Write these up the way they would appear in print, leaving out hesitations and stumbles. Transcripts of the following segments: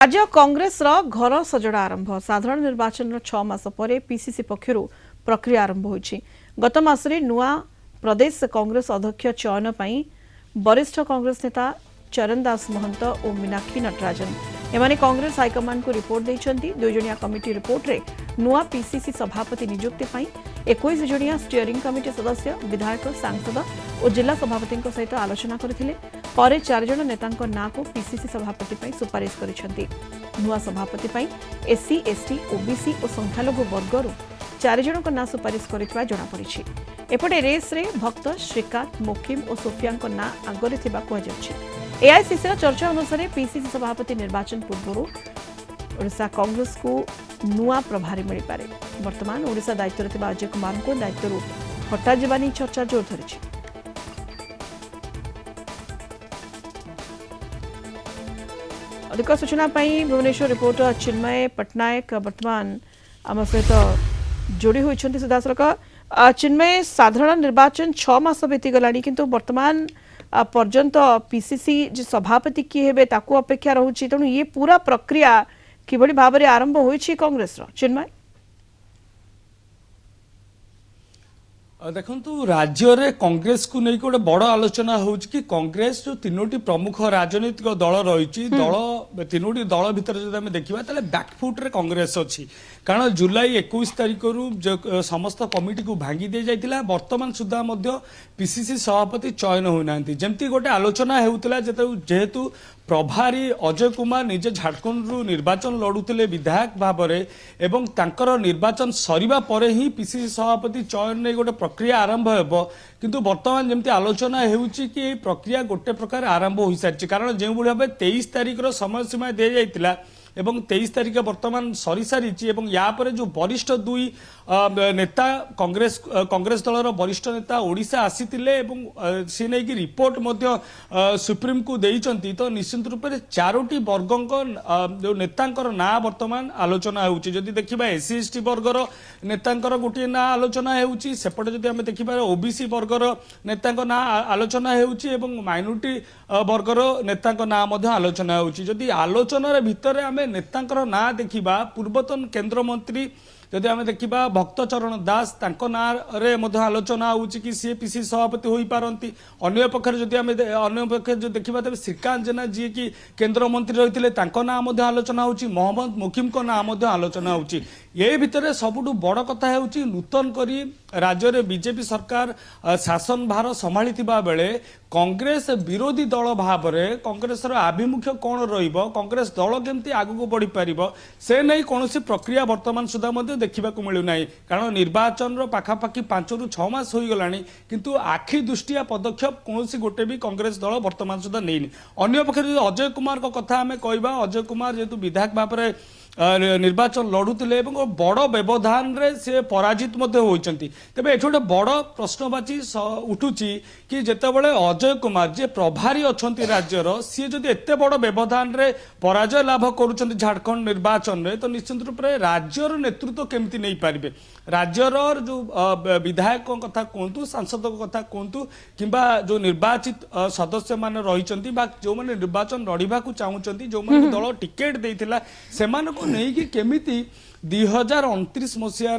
राज्य कांग्रेस घर सजड़ा आरंभ साधारण निर्वाचन 6 मास पर पीसीसी पक्षर प्रक्रिया आरंभ होइछि। गत मासरे नुआ प्रदेश कांग्रेस अध्यक्ष चयन पर वरिष्ठ कांग्रेस नेता चरण दास महंत और मीनाक्षी नटराजन एमाने कांग्रेस हाईकमांड को रिपोर्ट देइछन्ति। 2 जणिया कमिटी रिपोर्ट रे नुआ पीसीसी सभापति नियुक्ति पई 21 जणिया स्टीयरिंग कमिटी सदस्य विधायक सांसद और जिला सभापति सहित आलोचना करथिले। पर 4 जण नेतांक नाँ को पीसीसी सभापति पई सुपारिश करिसेंति। नुआ सभापति पई एससी एसटी ओबीसी और संख्यालघु वर्गरू 4 जणक नाँ सुपारिश करितबा जणा पड़िछि। एपटे रेस रे भक्त श्रीकांत मोकिम और सोफियांक नाँ आगरे थिबा कुआ जाउछि। एआईसीसी चर्चा अनुसार पीसीसी सभापति निर्वाचन पूर्व ओडिशा कांग्रेस को नुआ प्रभारी मिल पारे। वर्तमान ओडिशा दायित्व थिबा अजय कुमार को दायित्व हटा जबानी चर्चा जोर धरिछि। अधिक सूचना भुवनेश्वर रिपोर्टर चिन्मय पट्टनायक वर्तमान आम सहित जोड़ी होती सीधासलख। चिन्मय, साधारण निर्वाचन 6 मास बीतीगला किंतु वर्तमान पर्यंत पीसीसी जो सभापति किए हेबे ताकू अपेक्षा रहुछि, तेणु ये पूरा प्रक्रिया किभली भाव में आरंभ होइछि कांग्रेस रो? चिन्मय, देखु राज्य रे कांग्रेस को नहीं गोटे बड़ आलोचना हो कि कांग्रेस जो 3टी प्रमुख राजनीतिक दल रही दल 3टी दल भितर जो देखा तेल बैकफुट रे कांग्रेस अच्छी। कारण जुलाई 21 तारिख जो समस्त कमिटी को भांगी दि जाइतिला वर्तमान सुधा पीसीसी सभापति चयन होना जमती गोटे आलोचना होता जेहेतु प्रभारी अजय कुमार निजे झारखंड रु निर्वाचन लड़ुते विधायक भाव एवं तांकर निर्वाचन सरिबा परे ही पीसीसी सभापति चयन नहीं गोटे प्रक्रिया आरंभ हो किंतु वर्तमान जमती आलोचना होउची कि प्रक्रिया गोटे प्रकार आरंभ हो सारी। कारण जो भाव 23 तारिख समय सीमा दि जाइतिला एवं 23 तारिख वर्तमान सरी सारी या पर जो वरिष्ठ 2 नेता कांग्रेस दलर वरिष्ठ नेता ओडिशा आसीतिले एवं से नहीं कि रिपोर्ट सुप्रीम को देइचंती। तो निश्चित रूप से 4टी वर्गों जो नेतांकर ना वर्तमान आलोचना होउची। जदि देखिबा एससी एसटी वर्गर नेतांकर गोटे ना आलोचना होउची, सेपटे जदि आमे देखिबा ओबीसी वर्गर नेतांक ना आलोचना होउची एवं माइनॉरिटी वर्गर नेतांक ना मध्ये आलोचना होउची। जदि आलोचना रे भितर आमे नेतांकर ना देखिबा पूर्वतन केंद्र मंत्री जदि आमे देखिबा भक्त चरण दास तांको ना रे मध्ये आलोचना होउची कि सी पीसी सभापति होई पारंती। अन्य पक्षरे जदि आमे अन्य पक्षरे जो देखिबा तबे श्रीकांत जेना जी कि केंद्र मंत्री रहितिले तांको ना मध्ये आलोचना होउची, मोहम्मद मुकिम को ना मध्ये आलोचना होउची। ये भितर सबुठु बड़ कथा होउची नूतन करी राज्य रे बीजेपी सरकार शासन भार संभाळितिबा बेले कांग्रेस विरोधी दल भाव में कांग्रेस आभिमुख्य कौन रहिबो, कांग्रेस दल केमती आगु बढ़ी पारिबो से नहीं कौन प्रक्रिया वर्तमान सुधा देखा मिलू ना। कारण निर्वाचन पाखापाखि 5 ରୁ 6 मास हो गलानी किंतु आखि दृष्टिया पदक्षेप कौन गोटे भी कांग्रेस दल वर्तमान सुधा नहीं। अन्य पक्षे अजय कुमार को कथा आम कहवा, अजय कुमार जेहेतु विधायक भाव में निर्वाचन लड़ुते बड़ व्यवधान रे से पराजित होती। तेरे ये गोटे बड़ प्रश्नवाची उठुची कि जितेबाला अजय कुमार जे प्रभारी अच्छा राज्यर सी जदि एत बड़ व्यवधान रे पराजय लाभ कर झारखंड निर्वाचन में तो निश्चित रूप से राज्यर नेतृत्व केमती नहीं पारे। राज्यर जो विधायक कथा कहतु, सांसद कथा कहतु किंबा जो निर्वाचित सदस्य मान रही जो मैंने निर्वाचन लड़ाक चाहूँगी जो मैंने दल टिकेट देता से नहीं कि केमिति 2029 मसीह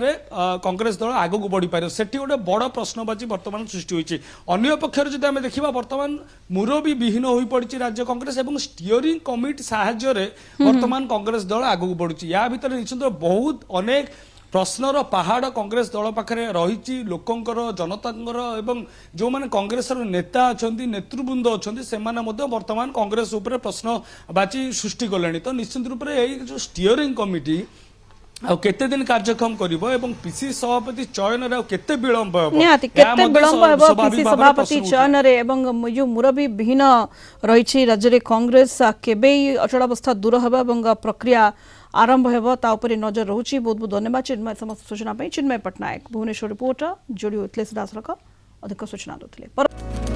कांग्रेस दल आगक बढ़ी पार से गोटे बड़ प्रश्नवाची वर्तमान सृष्टि होती। अन्य पक्षर जब आम देखा वर्तमान मुरबी विहीन हो पड़ी राज्य कांग्रेस और स्टीयरिंग कमिटी साहाय्य वर्तमान कांग्रेस दल आगक बढ़ुची। या भितर निश्चित बहुत अनेक प्रश्नर पहाड़ कांग्रेस दल पाखे रही लोकंर जनतांकर एवं जो मैंने कांग्रेस नेता अच्छा नेतृवृंद अच्छा से वर्तमान कांग्रेस उपर प्रश्नवाची सृष्टि कले। तो निश्चित रूप से यही जो स्टीयरिंग कमिटी केते दिन कार्यक्रम करिवो एवं पीसी सभापति चयन रे केते विलंब हो निहाती केते विलंब हो पीसी सभापति चयन रे एवं जो मुरबी विहीन रही राज्य रे कांग्रेस केबे अचलावस्था दूर हेबो एवं प्रक्रिया आरंभ हेबो ता उपरे नजर रहउची। बहुत बहुत धन्यवाद चिन्मय समस्त सूचना पे। चिन्मय पट्टनायक भुवनेश्वर रिपोर्टर जोड़ी होतले सीधासलख अधिक सूचना दोतले।